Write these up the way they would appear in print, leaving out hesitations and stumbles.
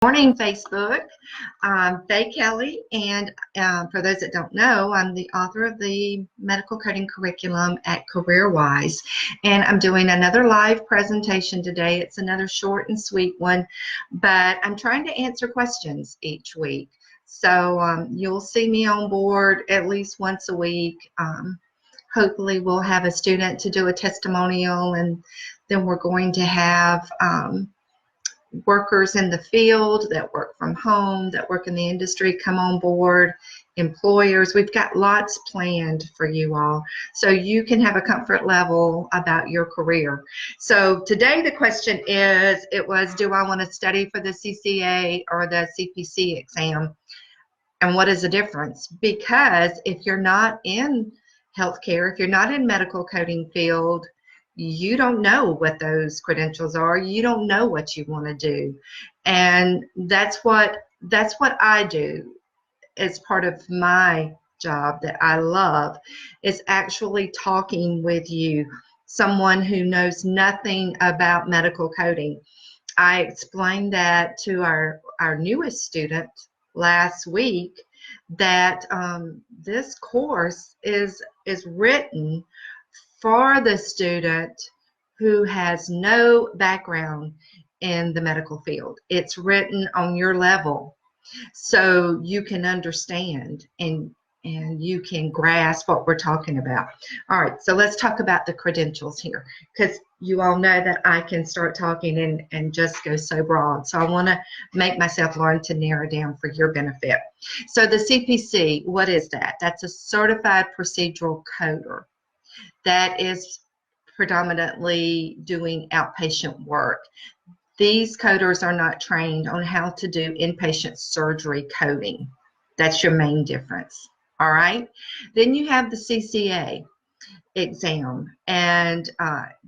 Morning, Facebook. I'm Faye Kelly, and for those that don't know, I'm the author of the medical coding curriculum at CareerWize, and I'm doing another live presentation today. It's another short and sweet one, but I'm trying to answer questions each week. So you'll see me on board at least once a week. Hopefully we'll have a student to do a testimonial, and then we're going to have workers in the field that work from home, that work in the industry come on board, employers. We've got lots planned for you all so you can have a comfort level about your career. So today the question is, do I want to study for the CCA or the CPC exam? And what is the difference? Because if you're not in healthcare, if you're not in medical coding field, you don't know what those credentials are. You don't know what you want to do. And that's what I do as part of my job that I love, is actually talking with you, someone who knows nothing about medical coding. I explained that to our newest student last week, that this course is written for the student who has no background in the medical field. It's written on your level so you can understand and you can grasp what we're talking about. All right, so let's talk about the credentials here, because you all know that I can start talking and just go so broad. So I want to make myself learn to narrow down for your benefit. So the CPC, what is that? That's a certified procedural coder. That is predominantly doing outpatient work. These coders are not trained on how to do inpatient surgery coding. That's your main difference. All right. Then you have the CCA exam, and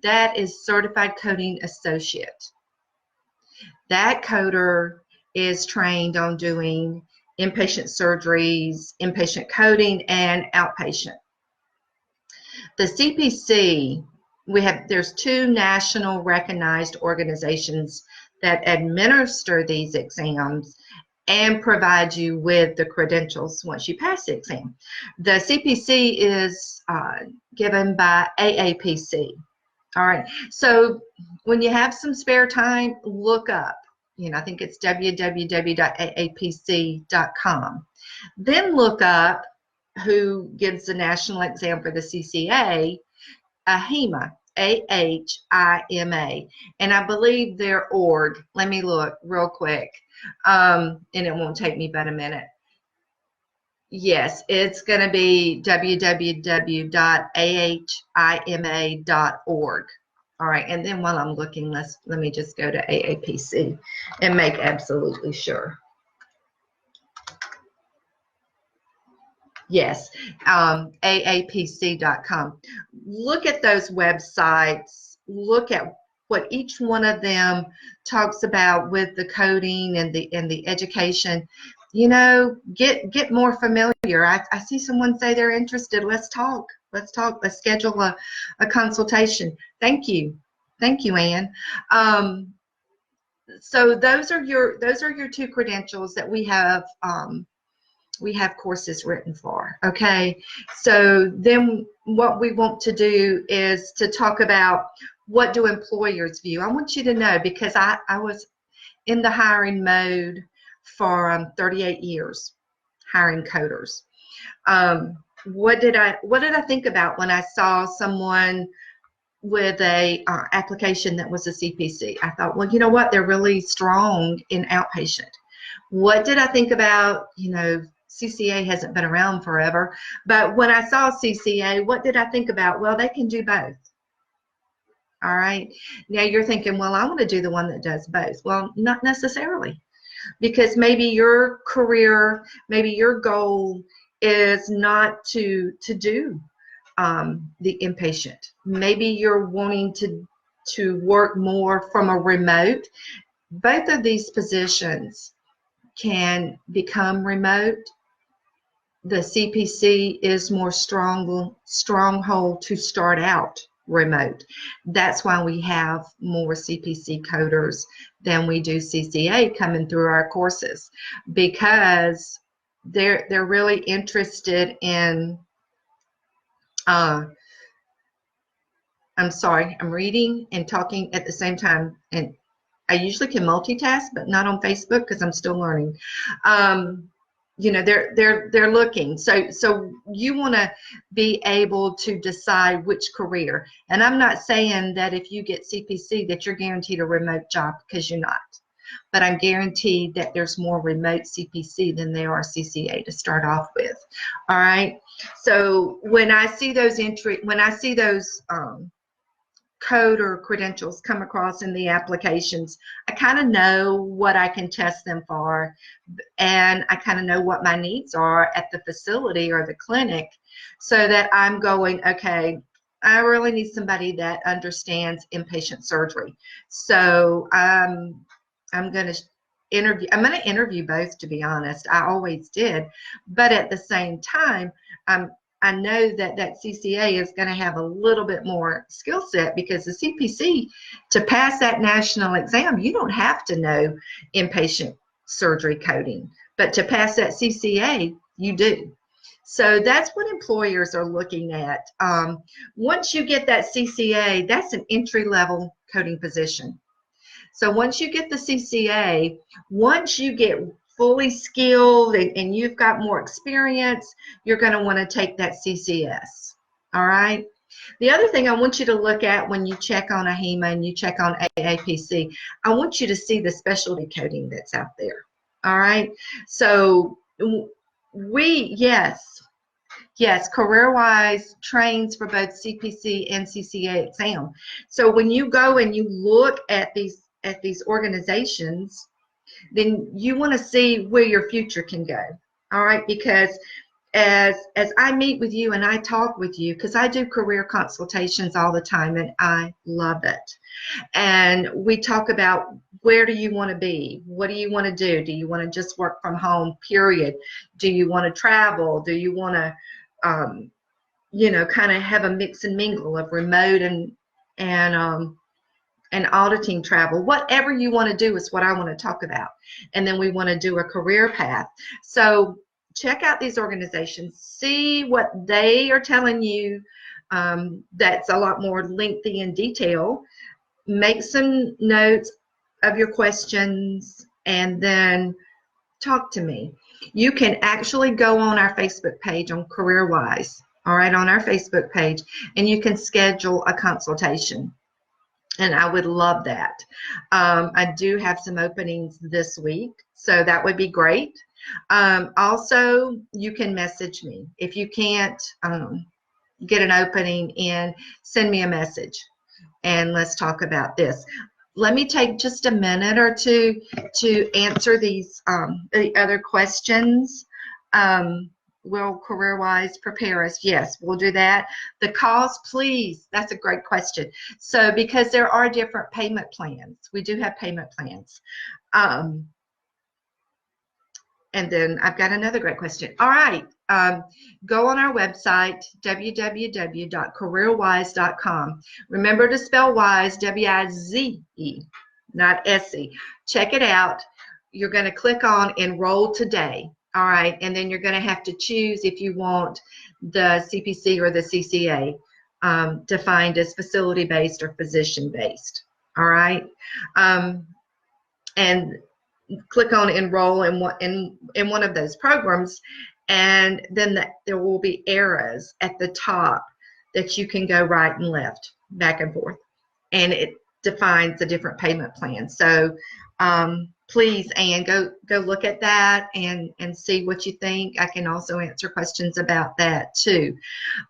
that is Certified Coding Associate. That coder is trained on doing inpatient surgeries, inpatient coding, and outpatient. The CPC, there's two national recognized organizations that administer these exams and provide you with the credentials once you pass the exam. The CPC is given by AAPC. All right, so when you have some spare time, look up, I think it's www.aapc.com. Then look up who gives the national exam for the CCA, AHIMA, AHIMA, and I believe their org. Let me look real quick, and it won't take me but a minute. Yes, it's going to be www.ahima.org. All right, and then while I'm looking, let me just go to AAPC and make absolutely sure. Yes, aapc.com. Look at those websites. Look at what each one of them talks about with the coding and the education. Get more familiar. I see someone say they're interested. Let's talk. Let's schedule a consultation. Thank you, Ann. So those are your two credentials that we have. We have courses written for. Okay, so then what we want to do is to talk about, what do employers view? I want you to know, because I was in the hiring mode for 38 years, hiring coders. What did I think about when I saw someone with a application that was a CPC? I thought, well, you know what? They're really strong in outpatient. What did I think about, CCA hasn't been around forever, but when I saw CCA, what did I think about? Well, they can do both. All right. Now you're thinking, well, I want to do the one that does both. Well, not necessarily, because maybe your career, maybe your goal is not to do the inpatient. Maybe you're wanting to work more from a remote. Both of these positions can become remote. The CPC is more stronghold to start out remote. That's why we have more CPC coders than we do CCA coming through our courses, because they're really interested in I'm sorry, I'm reading and talking at the same time, and I usually can multitask, but not on Facebook because I'm still learning. You know, they're looking. So you want to be able to decide which career. And I'm not saying that if you get CPC that you're guaranteed a remote job, because you're not. But I'm guaranteed that there's more remote CPC than there are CCA to start off with. All right. So when I see those code or credentials come across in the applications, I kind of know what I can test them for, and I kind of know what my needs are at the facility or the clinic, so that I'm going, okay, I really need somebody that understands inpatient surgery. So I'm going to interview both, to be honest. I always did, but at the same time, I know that CCA is going to have a little bit more skill set, because the CPC, to pass that national exam, you don't have to know inpatient surgery coding, but to pass that CCA, you do. So that's what employers are looking at. Once you get that CCA, that's an entry-level coding position. So once you get the CCA, once you get fully skilled and you've got more experience, you're going to want to take that CCS. All right. The other thing I want you to look at when you check on AHIMA and you check on AAPC, I want you to see the specialty coding that's out there. All right. So yes, CareerWize trains for both CPC and CCA exam. So when you go and you look at these organizations, then you want to see where your future can go. All right, because as I meet with you and I talk with you, because I do career consultations all the time and I love it. And we talk about, where do you want to be? What do you want to do? Do you want to just work from home, period? Do you want to travel? Do you want to, you know, kind of have a mix and mingle of remote and auditing travel? Whatever you want to do is what I want to talk about. And then we want to do a career path. So check out these organizations, see what they are telling you. That's a lot more lengthy in detail. Make some notes of your questions and then talk to me. You can actually go on our Facebook page on CareerWize, all right, on our Facebook page, and you can schedule a consultation. And I would love that. I do have some openings this week, so that would be great. Also, you can message me. If you can't get an opening in, send me a message and let's talk about this. Let me take just a minute or two to answer these the other questions. Will CareerWize prepare us? Yes, we'll do that. The cost, please, that's a great question. So because there are different payment plans, we do have payment plans. And then I've got another great question. All right, go on our website, www.careerwize.com. Remember to spell WISE, W-I-Z-E, not S-E. Check it out. You're going to click on Enroll Today. All right, and then you're going to have to choose if you want the CPC or the CCA, defined as facility-based or physician-based. All right, and click on Enroll in one of those programs, and then there will be arrows at the top that you can go right and left, back and forth, and it defines the different payment plans. So please, Anne, go look at that and see what you think. I can also answer questions about that too.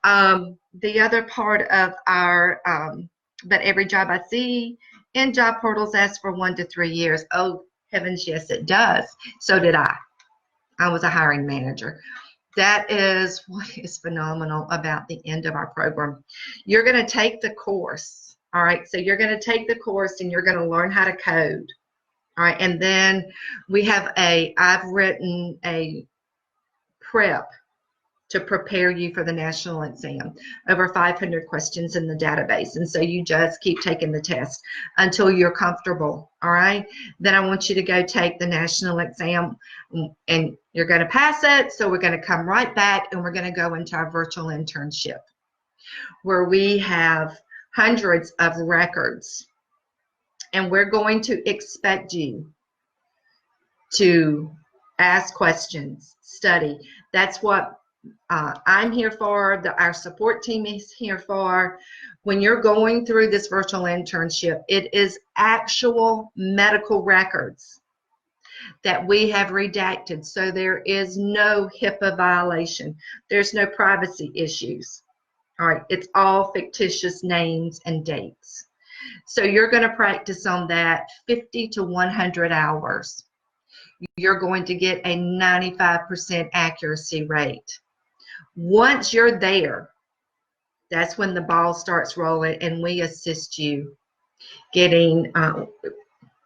The other part of our, but every job I see in job portals asks for 1 to 3 years. Oh, heavens, yes, it does. So did I. I was a hiring manager. That is what is phenomenal about the end of our program. You're going to take the course. All right, so you're going to take the course and you're going to learn how to code. All right, and then we have I've written a prep to prepare you for the national exam. Over 500 questions in the database. And so you just keep taking the test until you're comfortable, all right? Then I want you to go take the national exam, and you're going to pass it. So we're going to come right back, and we're going to go into our virtual internship, where we have hundreds of records. And we're going to expect you to ask questions, study. That's what I'm here for, our support team is here for. When you're going through this virtual internship, it is actual medical records that we have redacted, so there is no HIPAA violation. There's no privacy issues. All right, it's all fictitious names and dates. So you're going to practice on that 50 to 100 hours. You're going to get a 95% accuracy rate. Once you're there, that's when the ball starts rolling, and we assist you getting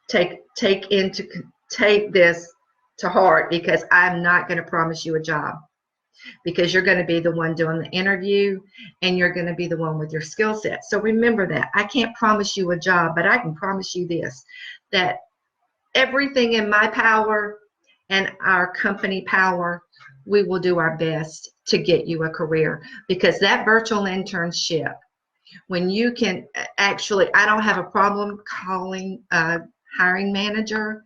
take this to heart, because I'm not going to promise you a job, because you're going to be the one doing the interview, and you're going to be the one with your skill set. So remember that. I can't promise you a job, but I can promise you this, that everything in my power and our company power, we will do our best to get you a career. Because that virtual internship, when you can actually, I don't have a problem calling a hiring manager.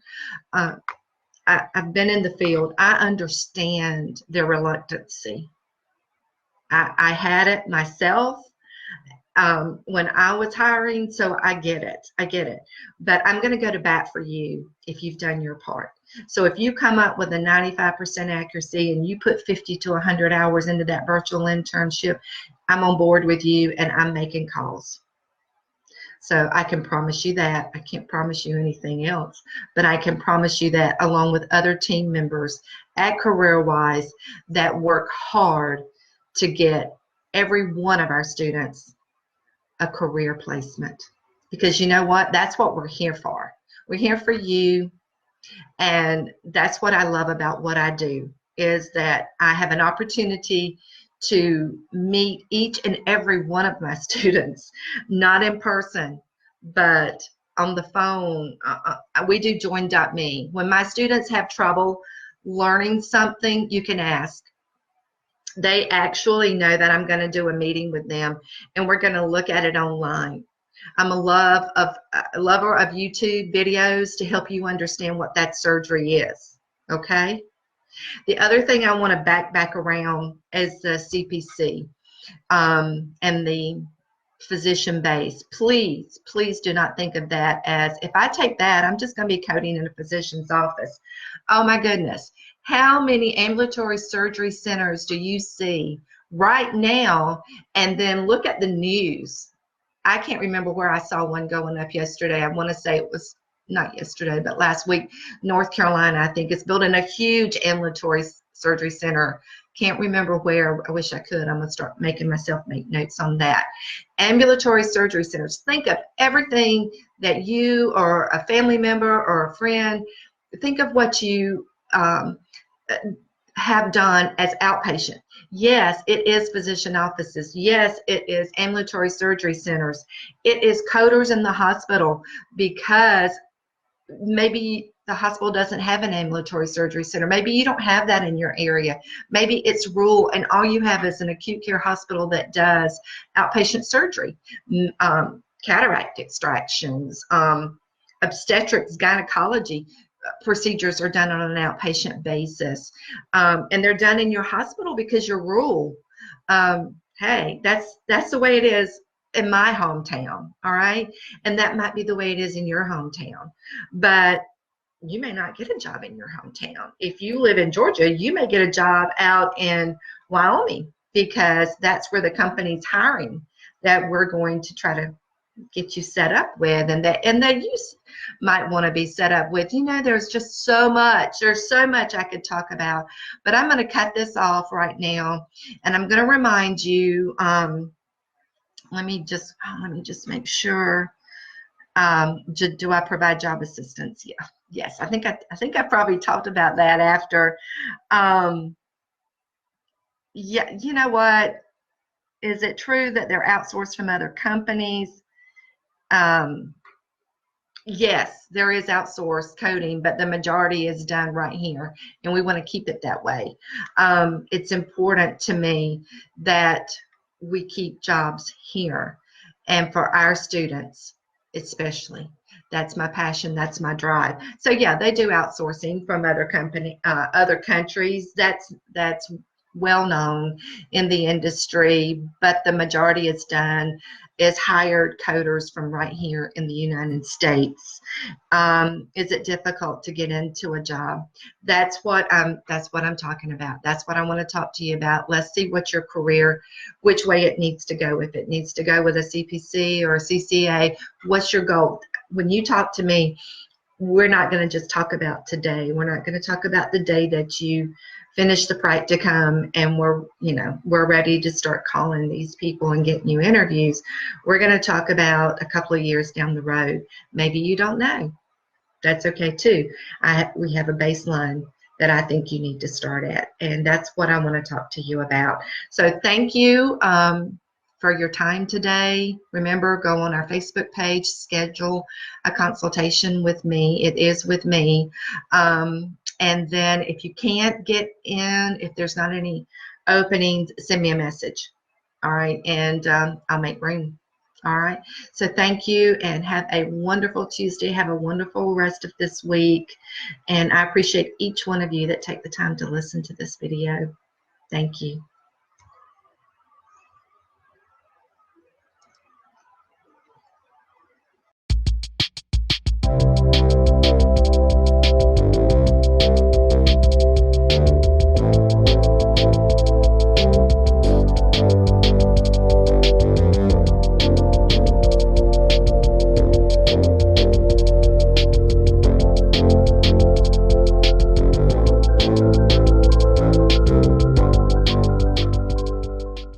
I've been in the field. I understand their reluctancy. I had it myself when I was hiring, so I get it. I get it. But I'm going to go to bat for you if you've done your part. So if you come up with a 95% accuracy and you put 50 to 100 hours into that virtual internship, I'm on board with you, and I'm making calls. So I can promise you that. I can't promise you anything else, but I can promise you that, along with other team members at CareerWize that work hard to get every one of our students a career placement. Because you know what? That's what we're here for. We're here for you. And that's what I love about what I do, is that I have an opportunity to meet each and every one of my students, not in person, but on the phone. We do join.me. When my students have trouble learning something, you can ask. They actually know that I'm going to do a meeting with them, and we're going to look at it online. I'm a lover of YouTube videos to help you understand what that surgery is, okay? The other thing I want to back around is the CPC and the physician base. Please, please do not think of that as, if I take that, I'm just going to be coding in a physician's office. Oh my goodness. How many ambulatory surgery centers do you see right now? And then look at the news. I can't remember where I saw one going up yesterday. I want to say it was not yesterday, but last week. North Carolina, I think, is building a huge ambulatory surgery center. Can't remember where. I wish I could. I'm going to start making myself make notes on that. Ambulatory surgery centers. Think of everything that you or a family member or a friend, think of what you have done as outpatient. Yes, it is physician offices. Yes, it is ambulatory surgery centers. It is coders in the hospital, because maybe the hospital doesn't have an ambulatory surgery center. Maybe you don't have that in your area. Maybe it's rural, and all you have is an acute care hospital that does outpatient surgery, cataract extractions, obstetrics, gynecology procedures are done on an outpatient basis, and they're done in your hospital because you're rural. Hey, that's the way it is in my hometown, all right? And that might be the way it is in your hometown, but you may not get a job in your hometown. If you live in Georgia, you may get a job out in Wyoming, because that's where the company's hiring that we're going to try to get you set up with, and that you might want to be set up with. You know, there's just so much. There's so much I could talk about, but I'm going to cut this off right now, and I'm going to remind you. Let me just make sure. Do I provide job assistance? Yeah. Yes. I think I probably talked about that after. Yeah, you know what? Is it true that they're outsourced from other companies? Um, yes, there is outsourced coding, but the majority is done right here, and we want to keep it that way. It's important to me that we keep jobs here, and for our students especially. That's my passion. That's my drive. So yeah, they do outsourcing from other countries. That's well known in the industry, but the majority is hired coders from right here in the United States. Is it difficult to get into a job? That's what I'm talking about. That's what I want to talk to you about. Let's see what your career, which way it needs to go. If it needs to go with a CPC or a CCA, what's your goal? When you talk to me, we're not going to just talk about today. We're not going to talk about the day that you finish the practicum and we're ready to start calling these people and getting you interviews. We're going to talk about a couple of years down the road. Maybe you don't know. That's okay too. We have a baseline that I think you need to start at, and that's what I want to talk to you about. So thank you for your time today. Remember, go on our Facebook page, schedule a consultation with me. It is with me. And then if you can't get in, if there's not any openings, send me a message. All right, and I'll make room. All right. So thank you, and have a wonderful Tuesday. Have a wonderful rest of this week. And I appreciate each one of you that take the time to listen to this video. Thank you.